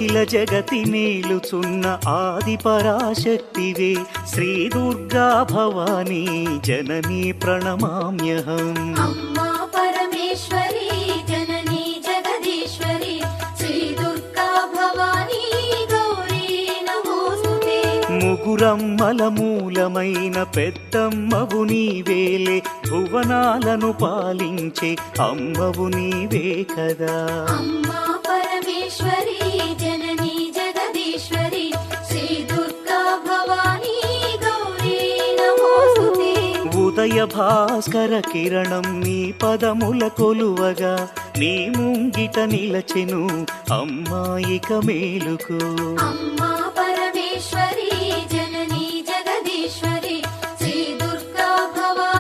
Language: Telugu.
అఖిల జగతి మేలుచున్న ఆది పరాశక్తివే శ్రీ దుర్గా భవానీ జననీ ప్రణమామ్యహం. అమ్మా పరమేశ్వరి జననీ జగదీశ్వరి శ్రీ దుర్గా భవానీ గౌరీ నమోస్తుతే. ముగురమ్మల మూలమైన పెద్దమ్మవు నీవేలే భువనాలను పాలించే అమ్మవు నీవే కదా. అమ్మా పరమేశ్వరి జననీ జగదీశ్వరి శ్రీ దుర్గా భవానీ గౌరీ నమోస్తుతే. ఉదయ భాస్కర కిరణం నీ పదముల కొలువగా నీ ముంగిట నిలచెను అమ్మాయిక మేలుకు. అమ్మా